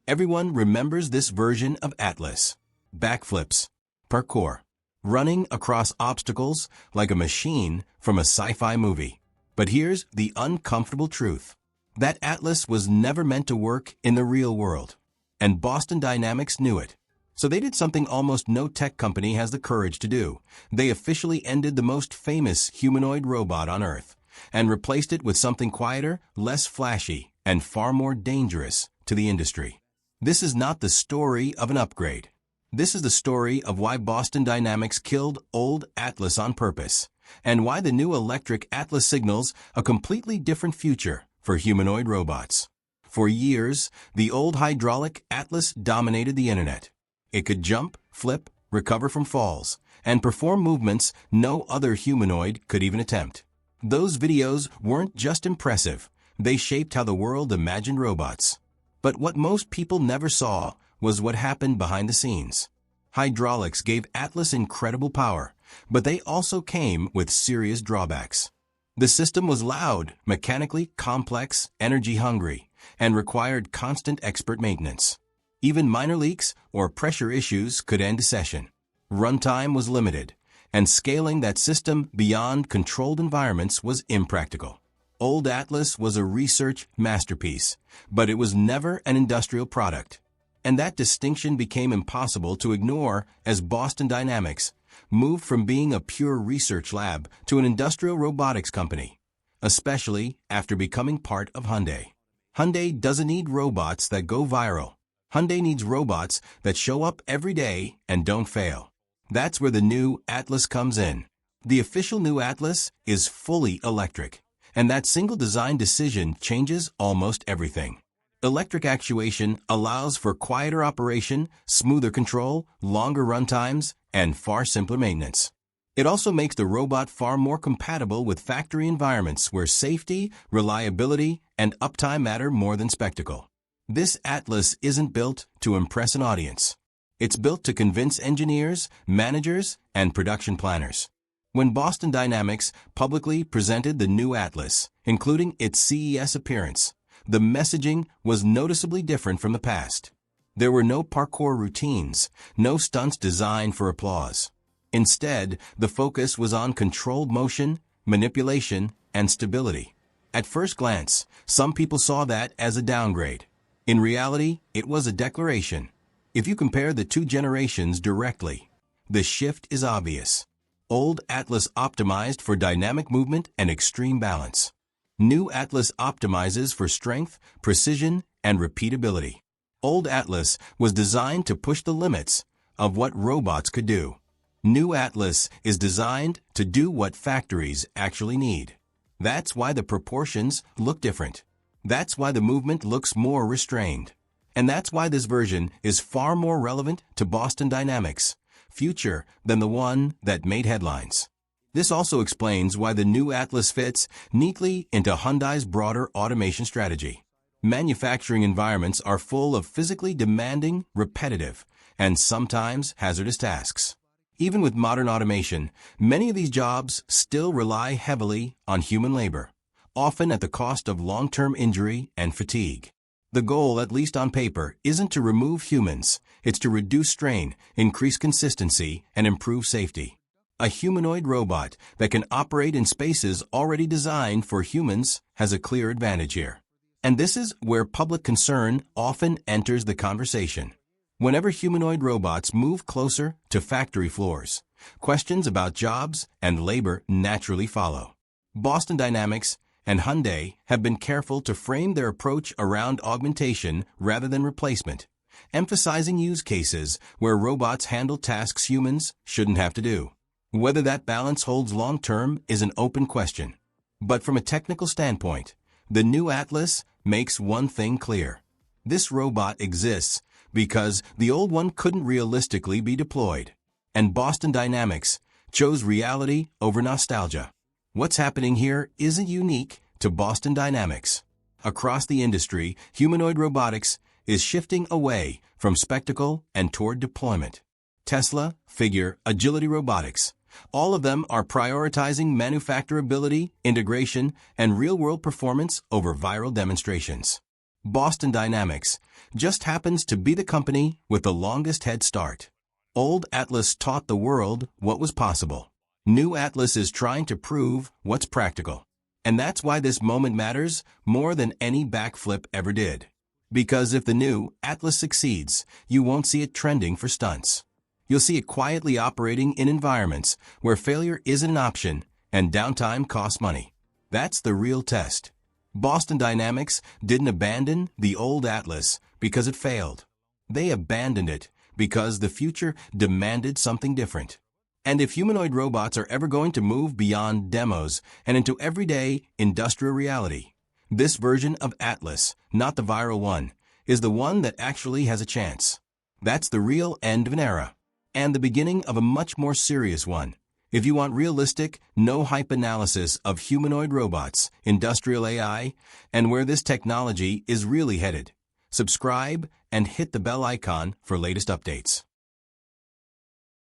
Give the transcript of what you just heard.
Everyone remembers this version of Atlas. Backflips, parkour, running across obstacles like a machine from a sci-fi movie. But here's the uncomfortable truth. That Atlas was never meant to work in the real world. And Boston Dynamics knew it. So they did something almost no tech company has the courage to do. They officially ended the most famous humanoid robot on Earth and replaced it with something quieter, less flashy, and far more dangerous to the industry. This is not the story of an upgrade. This is the story of why Boston Dynamics killed old Atlas on purpose, and why the new electric Atlas signals a completely different future for humanoid robots. For years, the old hydraulic Atlas dominated the internet. It could jump, flip, recover from falls, and perform movements no other humanoid could even attempt. Those videos weren't just impressive, they shaped how the world imagined robots. But what most people never saw was what happened behind the scenes. Hydraulics gave Atlas incredible power, but they also came with serious drawbacks. The system was loud, mechanically complex, energy-hungry, and required constant expert maintenance. Even minor leaks or pressure issues could end a session. Runtime was limited, and scaling that system beyond controlled environments was impractical. Old Atlas was a research masterpiece, but it was never an industrial product. And that distinction became impossible to ignore as Boston Dynamics moved from being a pure research lab to an industrial robotics company, especially after becoming part of Hyundai. Hyundai doesn't need robots that go viral. Hyundai needs robots that show up every day and don't fail. That's where the new Atlas comes in. The official new Atlas is fully electric, and that single design decision changes almost everything. Electric actuation allows for quieter operation, smoother control, longer runtimes, and far simpler maintenance. It also makes the robot far more compatible with factory environments where safety, reliability, and uptime matter more than spectacle. This Atlas isn't built to impress an audience. It's built to convince engineers, managers, and production planners. When Boston Dynamics publicly presented the new Atlas, including its CES appearance, the messaging was noticeably different from the past. There were no parkour routines, no stunts designed for applause. Instead, the focus was on controlled motion, manipulation, and stability. At first glance, some people saw that as a downgrade. In reality, it was a declaration. If you compare the two generations directly, the shift is obvious. Old Atlas optimized for dynamic movement and extreme balance. New Atlas optimizes for strength, precision, and repeatability. Old Atlas was designed to push the limits of what robots could do. New Atlas is designed to do what factories actually need. That's why the proportions look different. That's why the movement looks more restrained. And that's why this version is far more relevant to Boston Dynamics' future than the one that made headlines. This also explains why the new Atlas fits neatly into Hyundai's broader automation strategy. Manufacturing environments are full of physically demanding, repetitive, and sometimes hazardous tasks. Even with modern automation, many of these jobs still rely heavily on human labor, often at the cost of long-term injury and fatigue. The goal, at least on paper, isn't to remove humans. It's to reduce strain, increase consistency, and improve safety. A humanoid robot that can operate in spaces already designed for humans has a clear advantage here. And this is where public concern often enters the conversation. Whenever humanoid robots move closer to factory floors, questions about jobs and labor naturally follow. Boston Dynamics and Hyundai have been careful to frame their approach around augmentation rather than replacement, emphasizing use cases where robots handle tasks humans shouldn't have to do. Whether that balance holds long-term is an open question. But from a technical standpoint, the new Atlas makes one thing clear. This robot exists because the old one couldn't realistically be deployed, and Boston Dynamics chose reality over nostalgia. What's happening here isn't unique to Boston Dynamics. Across the industry, humanoid robotics is shifting away from spectacle and toward deployment. Tesla, Figure, Agility Robotics, all of them are prioritizing manufacturability, integration, and real-world performance over viral demonstrations. Boston Dynamics just happens to be the company with the longest head start. Old Atlas taught the world what was possible. New Atlas is trying to prove what's practical. And that's why this moment matters more than any backflip ever did. Because if the new Atlas succeeds, you won't see it trending for stunts. You'll see it quietly operating in environments where failure isn't an option and downtime costs money. That's the real test. Boston Dynamics didn't abandon the old Atlas because it failed. They abandoned it because the future demanded something different. And if humanoid robots are ever going to move beyond demos and into everyday industrial reality, this version of Atlas, not the viral one, is the one that actually has a chance. That's the real end of an era, and the beginning of a much more serious one. If you want realistic, no-hype analysis of humanoid robots, industrial AI, and where this technology is really headed, subscribe and hit the bell icon for latest updates.